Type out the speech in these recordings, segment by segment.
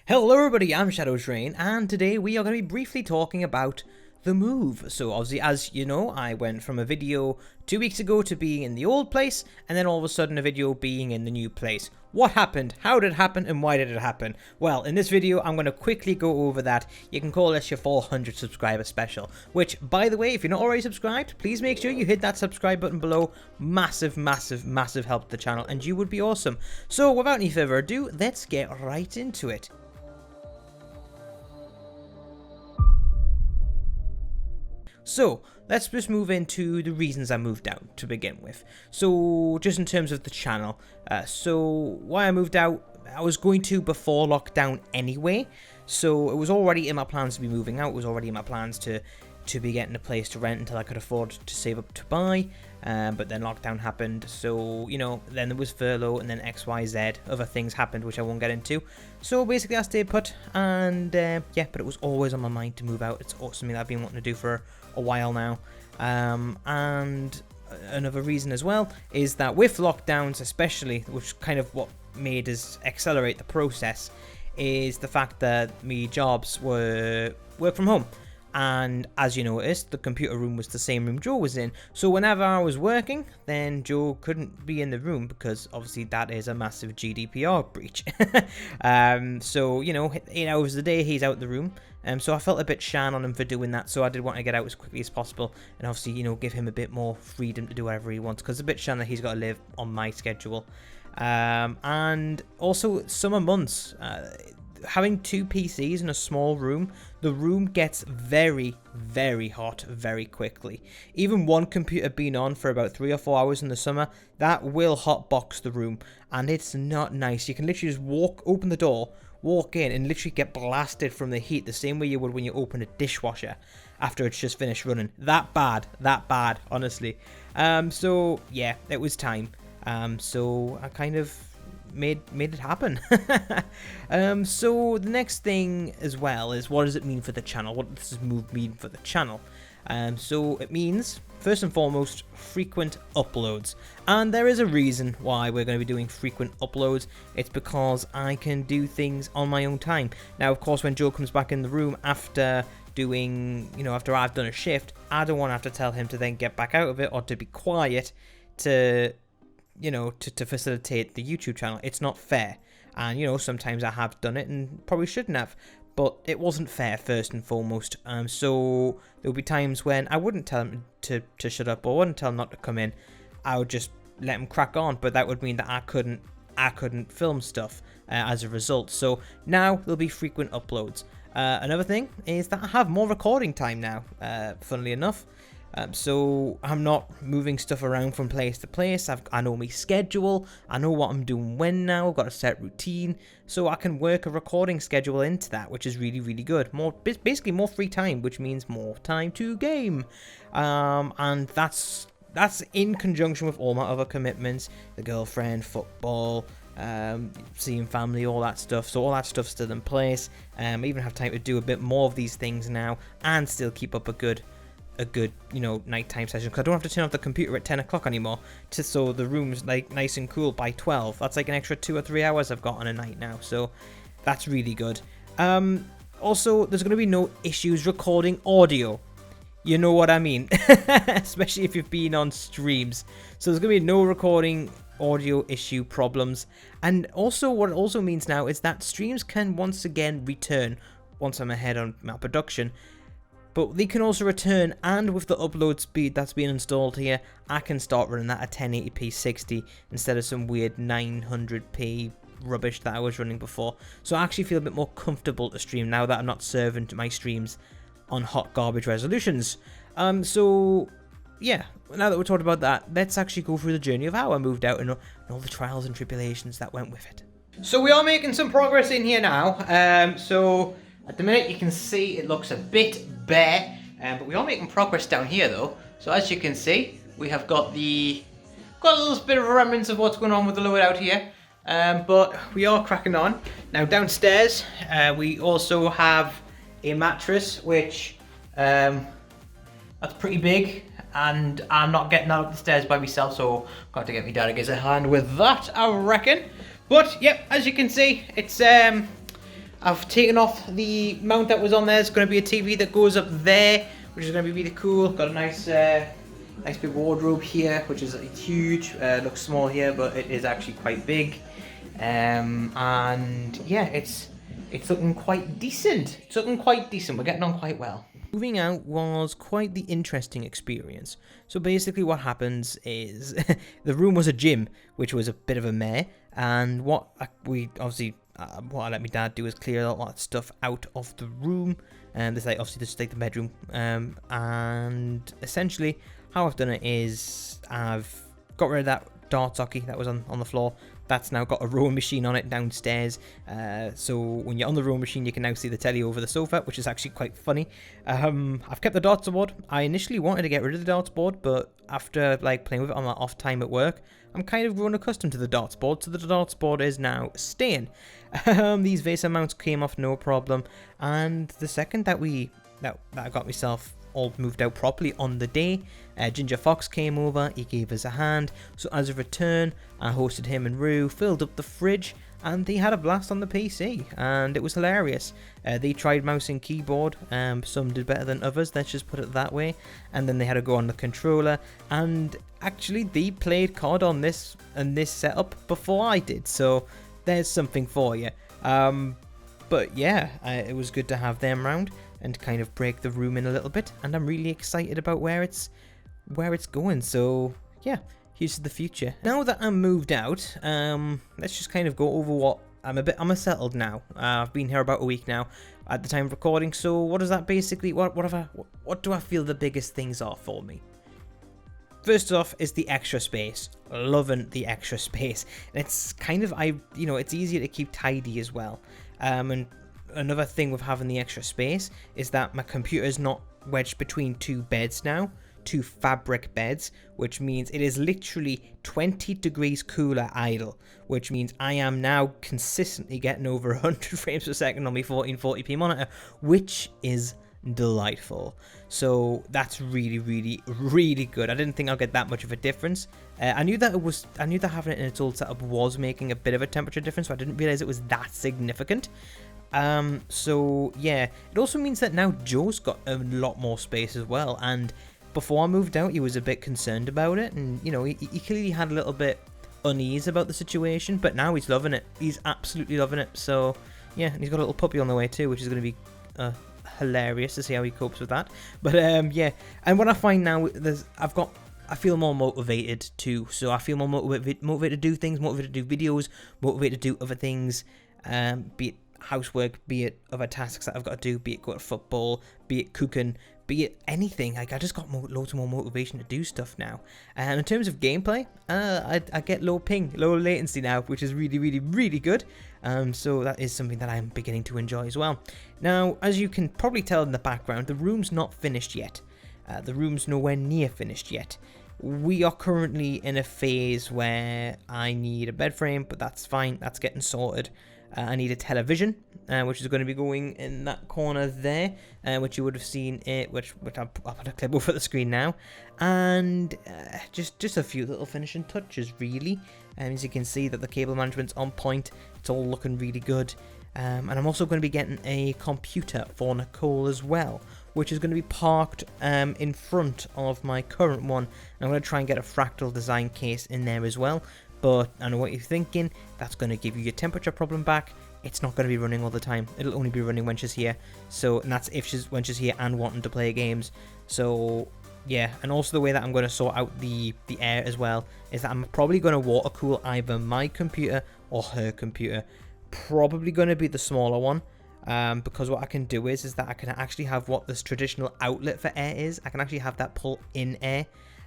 Hello everybody, I'm Shadow's Rain, and today we are going to be briefly talking about the move. So obviously, as you know, I went from a video 2 weeks ago to being in the old place, and then all of a sudden a video being in the new place. What happened? How did it happen? And why did it happen? Well, in this video, I'm going to quickly go over that. You can call this your 400 subscriber special, which, by the way, if you're not already subscribed, please make sure you hit that subscribe button below. Massive, massive, massive help to the channel, and you would be awesome. So without any further ado, let's get right into it. So, let's just move into the reasons I moved out to begin with. So, just in terms of the channel, why I moved out, I was going to before lockdown anyway, so it was already in my plans to be moving out, it was already in my plans to be getting a place to rent until I could afford to save up to buy, but then lockdown happened, so, you know, then there was furlough, and then XYZ, other things happened, which I won't get into, so basically I stayed put, and yeah, but it was always on my mind to move out. It's something that I've been wanting to do for a while now, and another reason as well is that with lockdowns especially, which kind of what made us accelerate the process, is the fact that me jobs were work from home. And as you noticed, the computer room was the same room Joe was in. So whenever I was working, then Joe couldn't be in the room because obviously that is a massive GDPR breach. So, you know, 8 hours a day he's out the room. So I felt a bit shan on him for doing that. So I did want to get out as quickly as possible. And obviously, you know, give him a bit more freedom to do whatever he wants. Because it's a bit shan that he's got to live on my schedule. And also summer months. Having 2 PCs in a small room, the room gets very, very hot very quickly. Even one computer being on for about 3 or 4 hours in the summer, that will hotbox the room, and it's not nice. You can literally just open the door, walk in, and literally get blasted from the heat, the same way you would when you open a dishwasher after it's just finished running. That bad, honestly. So yeah, it was time. So I kind of made it happen. So the next thing as well is, what does it mean for the channel? What does this move mean for the channel? So it means, first and foremost, frequent uploads. And there is a reason why we're going to be doing frequent uploads. It's because I can do things on my own time. Now, of course, when Joe comes back in the room after doing, you know, after I've done a shift, I don't want to have to tell him to then get back out of it or to be quiet to, you know, to facilitate the YouTube channel. It's not fair. And, you know, sometimes I have done it and probably shouldn't have, but it wasn't fair first and foremost. So there'll be times when I wouldn't tell him to shut up, or wouldn't tell him not to come in. I would just let him crack on, but that would mean that I couldn't film stuff as a result. So now there'll be frequent uploads. Another thing is that I have more recording time now, funnily enough. So I'm not moving stuff around from place to place. I know my schedule. I know what I'm doing when now. I've got a set routine, so I can work a recording schedule into that, which is really, really good. Basically more free time, which means more time to game. And that's in conjunction with all my other commitments: the girlfriend, football, seeing family, all that stuff. So all that stuff's still in place. I even have time to do a bit more of these things now, and still keep up a good, you know, nighttime session, because I don't have to turn off the computer at 10 o'clock anymore, so the room's like nice and cool by 12. That's like an extra 2 or 3 hours I've got on a night now, so that's really good. Also, there's going to be no issues recording audio. You know what I mean? Especially if you've been on streams. So there's going to be no recording audio issue problems. And also, what it also means now is that streams can once again return once I'm ahead on my production. But they can also return, and with the upload speed that's being installed here, I can start running that at 1080p 60 instead of some weird 900p rubbish that I was running before. So I actually feel a bit more comfortable to stream now that I'm not serving my streams on hot garbage resolutions. So yeah, now that we're talking about that, let's actually go through the journey of how I moved out and all the trials and tribulations that went with it. So we are making some progress in here now. So at the minute you can see it looks a bit bare, but we are making progress down here though. So as you can see, we have got a little bit of a remnants of what's going on with the load out here, but we are cracking on. Now downstairs, we also have a mattress, which that's pretty big, and I'm not getting that up the stairs by myself, so I've got to get my dad to give us a hand with that, I reckon. But yep, as you can see, it's I've taken off the mount that was on there. It's going to be a TV that goes up there, which is going to be really cool. Got a nice nice big wardrobe here, which is huge. Looks small here, but it is actually quite big. And yeah, it's looking quite decent. It's looking quite decent. We're getting on quite well. Moving out was quite the interesting experience. So basically what happens is the room was a gym, which was a bit of a mare, and what we obviously what I let my dad do is clear a lot of stuff out of the room, and this obviously just like the bedroom, and essentially how I've done it is I've got rid of that darts hockey that was on the floor. That's now got a rowing machine on it downstairs, so when you're on the rowing machine you can now see the telly over the sofa, which is actually quite funny. I've kept the darts board. I initially wanted to get rid of the darts board, but after like playing with it on my off time at work, I'm kind of grown accustomed to the darts board, so the darts board is now staying. These Vesa mounts came off no problem, and the second that I got myself all moved out properly on the day, Ginger Fox came over, he gave us a hand, so as a return I hosted him and Rue, filled up the fridge, and they had a blast on the PC, and it was hilarious. They tried mouse and keyboard, some did better than others, let's just put it that way, and then they had to go on the controller, and actually they played COD on this setup before I did, so there's something for you. But yeah, it was good to have them round and kind of break the room in a little bit, and I'm really excited about where it's going. So yeah, here's the future. Now that I'm moved out, let's just kind of go over what I'm settled now. I've been here about a week now at the time of recording. So what does that basically? What do I feel the biggest things are for me? First off is the extra space. Loving the extra space. And it's kind of it's easier to keep tidy as well. And another thing with having the extra space is that my computer is not wedged between two beds now, two fabric beds, which means it is literally 20 degrees cooler idle, which means I am now consistently getting over 100 frames per second on my 1440p monitor, which is delightful. So that's really, really, really good. I didn't think I'll get that much of a difference. I knew that having it in its old setup was making a bit of a temperature difference, but I didn't realize it was that significant. So yeah, it also means that now Joe's got a lot more space as well, and before I moved out he was a bit concerned about it, and he clearly had a little bit unease about the situation, but now he's loving it. He's absolutely loving it. So yeah, and he's got a little puppy on the way too, which is going to be hilarious to see how he copes with that. But yeah, and what I find now I feel more motivated too. So I feel more motivated to do things, motivated to do videos, motivated to do other things, be it housework, be it other tasks that I've got to do, be it go to football, be it cooking, be it anything. Like I just got loads more motivation to do stuff now. And in terms of gameplay, I get low ping, low latency now, which is really, really, really good. So that is something that I'm beginning to enjoy as well. Now, as you can probably tell in the background, the room's not finished yet. The room's nowhere near finished yet. We are currently in a phase where I need a bed frame, but that's fine. That's getting sorted. I need a television, which is going to be going in that corner there, which you would have seen it, which I'll put a clip over the screen now, and just a few little finishing touches really. As you can see that the cable management's on point, it's all looking really good, and I'm also going to be getting a computer for Nicole as well, which is going to be parked in front of my current one. I'm going to try and get a fractal design case in there as well. But I know what you're thinking, that's going to give you your temperature problem back. It's not going to be running all the time. It'll only be running when she's here. So, and that's when she's here and wanting to play games. So, yeah. And also the way that I'm going to sort out the air as well is that I'm probably going to water cool either my computer or her computer. Probably going to be the smaller one. Because what I can do is that I can actually have what this traditional outlet for air is. I can actually have that pull in air.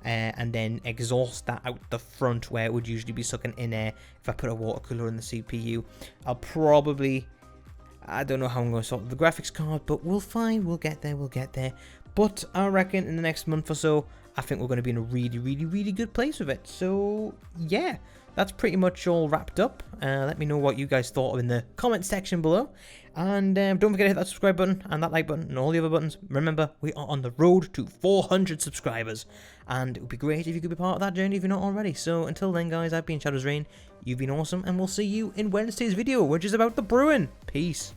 And then exhaust that out the front where it would usually be sucking in air if I put a water cooler in the CPU. I don't know how I'm going to sort the graphics card, but we'll get there. But I reckon in the next month or so, I think we're going to be in a really, really, really good place with it. So yeah, that's pretty much all wrapped up. Let me know what you guys thought in the comment section below. And don't forget to hit that subscribe button and that like button and all the other buttons. Remember, we are on the road to 400 subscribers. And it would be great if you could be part of that journey if you're not already. So until then, guys, I've been Shadow's Reign. You've been awesome. And we'll see you in Wednesday's video, which is about the Bruin. Peace.